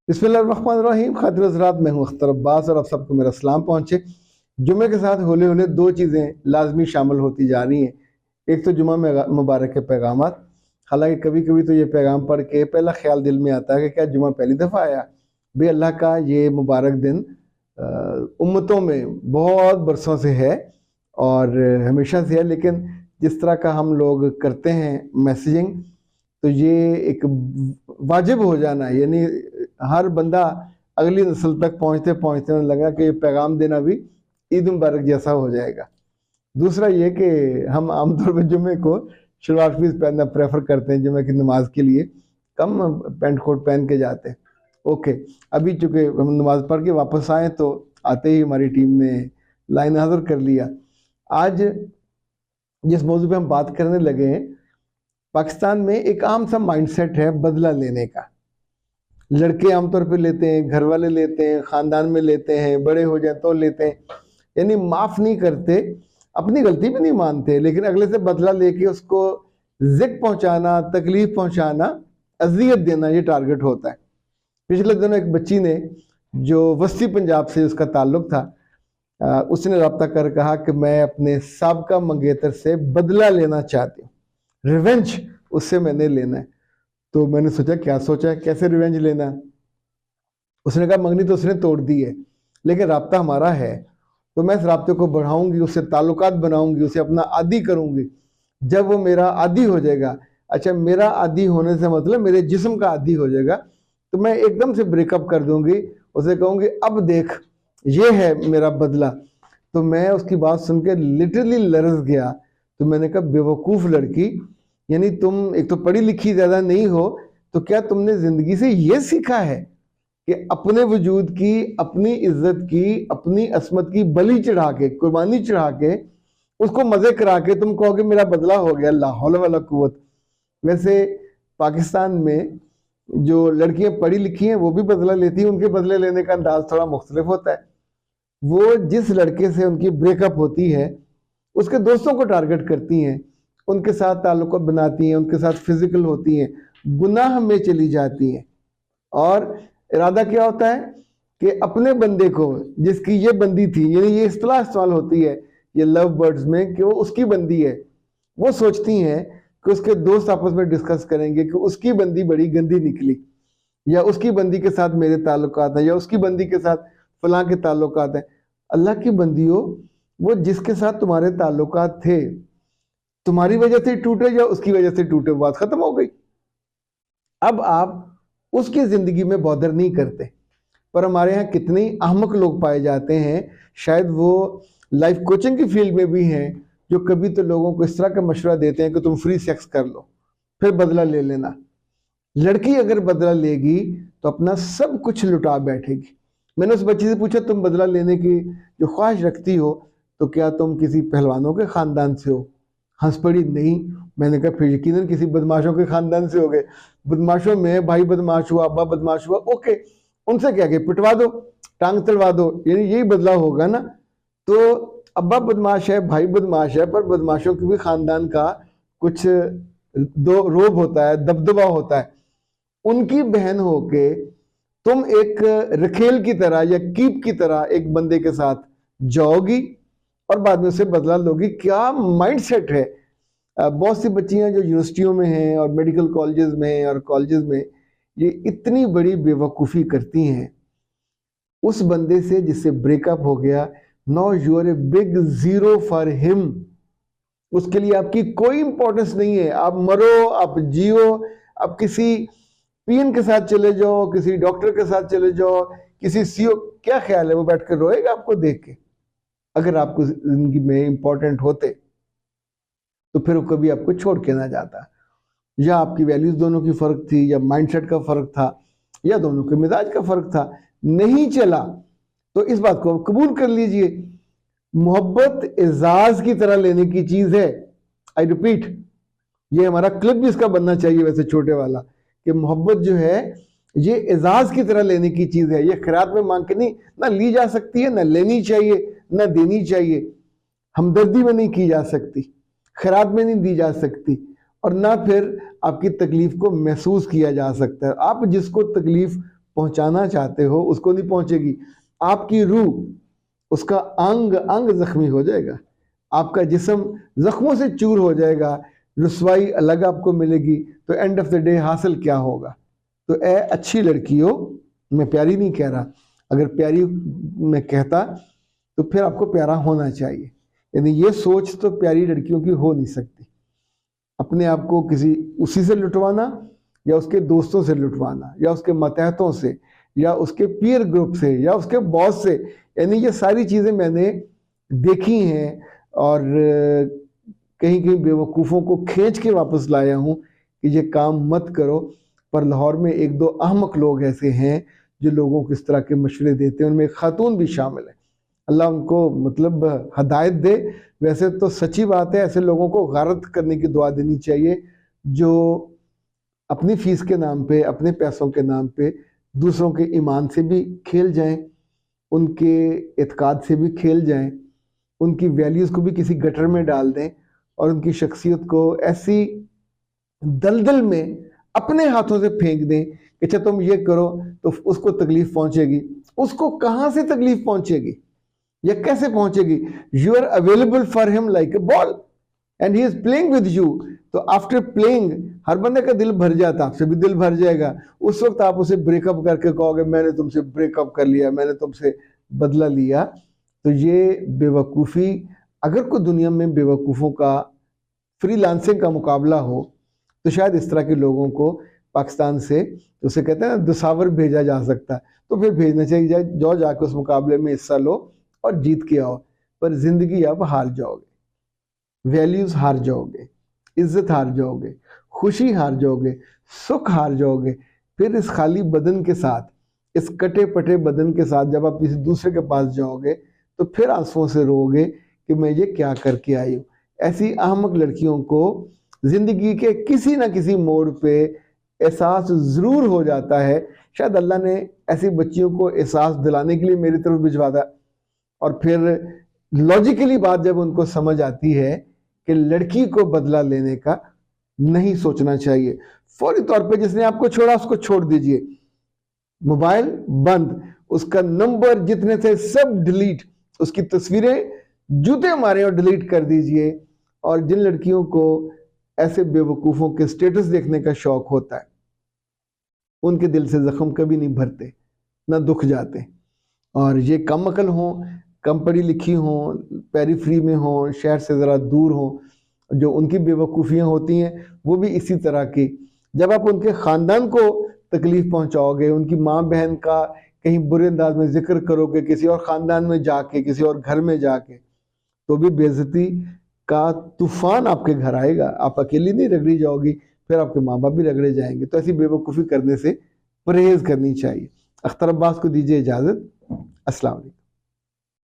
बिस्मिल्लाहिर्रहमानिर्रहीम। खातिर हज़रात, मैं हूँ अख्तर अब्बास और आप सबको मेरा सलाम पहुँचे। जुमे के साथ होले होले दो चीज़ें लाजमी शामिल होती जा रही हैं। एक तो जुमा में मुबारक के पैगामात। हालांकि कभी कभी तो ये पैगाम पढ़ के पहला ख्याल दिल में आता है कि क्या जुमा पहली दफ़ा आया। भाई अल्लाह का ये मुबारक दिन उम्मतों में बहुत बरसों से है और हमेशा से है, लेकिन जिस तरह का हम लोग करते हैं मैसेजिंग, तो ये एक वाजिब हो जाना, यानी हर बंदा अगली नस्ल तक पहुँचते पहुँचते लगा कि ये पैगाम देना भी ईद मुबारक जैसा हो जाएगा। दूसरा ये कि हम आमतौर पर जुमे को शलवार कमीज पहनना प्रेफर करते हैं। जुमे की नमाज के लिए कम पैंट कोट पहन के जाते हैं। ओके, अभी चूँकि हम नमाज पढ़ के वापस आए तो आते ही हमारी टीम ने लाइन हाजिर कर लिया। आज जिस मौजू पे हम बात करने लगे हैं, पाकिस्तान में एक आम सा माइंडसेट है बदला लेने का। लड़के आमतौर पे लेते हैं, घर वाले लेते हैं, ख़ानदान में लेते हैं, बड़े हो जाए तो लेते हैं, यानी माफ़ नहीं करते, अपनी गलती भी नहीं मानते, लेकिन अगले से बदला लेके उसको ज़िक पहुंचाना, तकलीफ़ पहुंचाना, अजियत देना, ये टारगेट होता है। पिछले दिनों एक बच्ची ने जो वस्ती पंजाब से उसका ताल्लुक़ था, उसने रब्ता कर कहा कि मैं अपने साबका मंगेतर से बदला लेना चाहती हूँ, रिवेंज उससे मैंने लेना है। तो मैंने सोचा क्या सोचा है, कैसे रिवेंज लेना। उसने कहा मंगनी तो उसने तोड़ दी है, लेकिन राब्ता हमारा है, तो मैं इस राब्ते को बढ़ाऊंगी, उससे ताल्लुकात बनाऊंगी, उसे अपना आदी करूंगी। जब वो मेरा आदी हो जाएगा, अच्छा मेरा आदी होने से मतलब मेरे जिस्म का आदी हो जाएगा, तो मैं एकदम से ब्रेकअप कर दूंगी, उसे कहूँगी अब देख ये है मेरा बदला। तो मैं उसकी बात सुन के लिटरली लरस गया। तो मैंने कहा बेवकूफ़ लड़की, यानी तुम एक तो पढ़ी लिखी ज़्यादा नहीं हो, तो क्या तुमने ज़िंदगी से ये सीखा है कि अपने वजूद की, अपनी इज्जत की, अपनी असमत की बलि चढ़ा के, कुर्बानी चढ़ा के, उसको मज़े करा के तुम कहोगे मेरा बदला हो गया। ला हौला वला कुव्वत। वैसे पाकिस्तान में जो लड़कियां पढ़ी लिखी हैं वो भी बदला लेती हैं, उनके बदले लेने का अंदाज थोड़ा मुख्तलिफ होता है। वो जिस लड़के से उनकी ब्रेकअप होती है उसके दोस्तों को टारगेट करती हैं, उनके साथ ताल्लुक़ बनाती हैं, उनके साथ फिजिकल होती हैं, गुनाह में चली जाती हैं। और इरादा क्या होता है कि अपने बंदे को, जिसकी ये बंदी थी, यानी ये इस्तेलाह इस्तेमाल होती है ये लव बर्ड्स में कि वो उसकी बंदी है, वो सोचती हैं कि उसके दोस्त आपस में डिस्कस करेंगे कि उसकी बंदी बड़ी गंदी निकली, या उसकी बंदी के साथ मेरे ताल्लुकात हैं, या उसकी बंदी के साथ फलां के ताल्लुकात हैं। अल्लाह की बंदियों, वो जिसके साथ तुम्हारे ताल्लुकात थे तुम्हारी वजह से टूटे या उसकी वजह से टूटे, बात खत्म हो गई। अब आप उसकी ज़िंदगी में बॉदर नहीं करते। पर हमारे यहाँ कितने ही अहमक लोग पाए जाते हैं, शायद वो लाइफ कोचिंग की फील्ड में भी हैं, जो कभी तो लोगों को इस तरह का मशवरा देते हैं कि तुम फ्री सेक्स कर लो फिर बदला ले लेना। लड़की अगर बदला लेगी तो अपना सब कुछ लुटा बैठेगी। मैंने उस बच्ची से पूछा तुम बदला लेने की जो ख्वाहिश रखती हो तो क्या तुम किसी पहलवानों के ख़ानदान से हो? हंस पड़ी। नहीं। मैंने कहा फिर यकीनन किसी बदमाशों के ख़ानदान से हो गए। बदमाशों में भाई बदमाश हुआ, अब्बा बदमाश हुआ, ओके, उनसे क्या कि पिटवा दो, टांग तलवा दो, यानी यही बदला होगा ना। तो अब्बा बदमाश है, भाई बदमाश है, पर बदमाशों के भी ख़ानदान का कुछ दो रोब होता है, दबदबा होता है। उनकी बहन होके तुम एक रखेल की तरह या कीप की तरह एक बंदे के साथ जाओगी और बाद में उसे बदला लोगी। क्या माइंडसेट है। बहुत सी बच्चियां जो यूनिवर्सिटियों में हैं और मेडिकल कॉलेजेस में और कॉलेजेस में ये इतनी बड़ी बेवकूफ़ी करती हैं उस बंदे से जिससे ब्रेकअप हो गया। No you are a big zero for him. उसके लिए आपकी कोई इंपॉर्टेंस नहीं है। आप मरो, आप जियो, आप किसी पीएन के साथ चले जाओ, किसी डॉक्टर के साथ चले जाओ, किसी सीओ, क्या ख्याल है वो बैठ कर रोएगा आपको देख के? अगर आपको जिंदगी में इंपॉर्टेंट होते तो फिर वो कभी आपको छोड़ के ना जाता। या आपकी वैल्यूज दोनों की फर्क थी, या माइंडसेट का फर्क था, या दोनों के मिजाज का फर्क था, नहीं चला तो इस बात को कबूल कर लीजिए। मोहब्बत एजाज की तरह लेने की चीज है। आई रिपीट, ये हमारा क्लिप भी इसका बनना चाहिए वैसे छोटे वाला, कि मोहब्बत जो है ये एजाज की तरह लेने की चीज है। ये खैरात में मांग के नहीं ना ली जा सकती है, ना लेनी चाहिए, ना देनी चाहिए। हमदर्दी में नहीं की जा सकती, खैरात में नहीं दी जा सकती, और ना फिर आपकी तकलीफ को महसूस किया जा सकता है। आप जिसको तकलीफ पहुंचाना चाहते हो उसको नहीं पहुंचेगी। आपकी रूह, उसका अंग अंग जख्मी हो जाएगा, आपका जिस्म जख्मों से चूर हो जाएगा, रुसवाई अलग आपको मिलेगी। तो एंड ऑफ द डे हासिल क्या होगा? तो ए अच्छी लड़कियों, मैं प्यारी नहीं कह रहा, अगर प्यारी मैं कहता तो फिर आपको प्यारा होना चाहिए, यानी ये सोच तो प्यारी लड़कियों की हो नहीं सकती। अपने आप को किसी उसी से लुटवाना, या उसके दोस्तों से लुटवाना, या उसके मतहतों से, या उसके पीयर ग्रुप से, या उसके बॉस से, यानी ये सारी चीज़ें मैंने देखी हैं और कहीं कहीं बेवकूफ़ों को खींच के वापस लाया हूँ कि ये काम मत करो। पर लाहौर में एक दो अहमक लोग ऐसे हैं जो लोगों को इस तरह के मशवरे देते हैं, उनमें एक खातून भी शामिल है। अल्लाह उनको मतलब हदायत दे। वैसे तो सच्ची बात है, ऐसे लोगों को गारत करने की दुआ देनी चाहिए जो अपनी फीस के नाम पे, अपने पैसों के नाम पे दूसरों के ईमान से भी खेल जाएं, उनके एतकाद से भी खेल जाएं, उनकी वैल्यूज़ को भी किसी गटर में डाल दें और उनकी शख्सियत को ऐसी दलदल में अपने हाथों से फेंक दें कि अच्छा तुम ये करो तो उसको तकलीफ पहुंचेगी। उसको कहाँ से तकलीफ पहुंचेगी या कैसे पहुंचेगी? You are available for him like a ball and he is playing with you. तो आफ्टर प्लेइंग हर बंदे का दिल भर जाता, आपसे भी दिल भर जाएगा। उस वक्त आप उसे ब्रेकअप करके कहोगे मैंने तुमसे ब्रेकअप कर लिया, मैंने तुमसे बदला लिया। तो ये बेवकूफ़ी, अगर कोई दुनिया में बेवकूफ़ों का फ्रीलांसिंग का मुकाबला हो तो शायद इस तरह के लोगों को पाकिस्तान से, उसे कहते हैं ना, दुसावर भेजा जा सकता है। तो फिर भेजना चाहिए, जाओ जाके उस मुकाबले में हिस्सा लो और जीत के आओ। पर ज़िंदगी आप हार जाओगे, वैल्यूज़ हार जाओगे, इज्जत हार जाओगे, खुशी हार जाओगे, सुख हार जाओगे। फिर इस खाली बदन के साथ, इस कटे पटे बदन के साथ जब आप किसी दूसरे के पास जाओगे तो फिर आंसुओं से रोओगे कि मैं ये क्या करके आई हूँ। ऐसी अहमक लड़कियों को ज़िंदगी के किसी ना किसी मोड़ पे एहसास ज़रूर हो जाता है। शायद अल्लाह ने ऐसी बच्चियों को एहसास दिलाने के लिए मेरी तरफ भिजवा था। और फिर लॉजिकली बात जब उनको समझ आती है कि लड़की को बदला लेने का नहीं सोचना चाहिए, फौरी तौर पे जिसने आपको छोड़ा उसको छोड़ दीजिए, मोबाइल बंद, उसका नंबर जितने थे सब डिलीट, उसकी तस्वीरें जूते मारे और डिलीट कर दीजिए। और जिन लड़कियों को ऐसे बेवकूफ़ों के स्टेटस देखने का शौक होता है उनके दिल से जख्म कभी नहीं भरते, ना दुख जाते। और ये कम अकल हों, कम पढ़ी लिखी हों, पेरीफ्री में हों, शहर से ज़रा दूर हों, जो उनकी बेवकूफ़ियाँ होती हैं वो भी इसी तरह की। जब आप उनके ख़ानदान को तकलीफ़ पहुँचाओगे, उनकी माँ बहन का कहीं बुरे अंदाज में जिक्र करोगे किसी और ख़ानदान में जाके, किसी और घर में जाके, तो भी बेइज्जती का तूफ़ान आपके घर आएगा। आप अकेली नहीं रगड़ी जाओगी, फिर आपके माँ बाप भी रगड़े जाएंगे। तो ऐसी बेवकूफ़ी करने से परहेज़ करनी चाहिए। अख्तर अब्बास को दीजिए इजाज़त। अस्सलाम वालेकुम।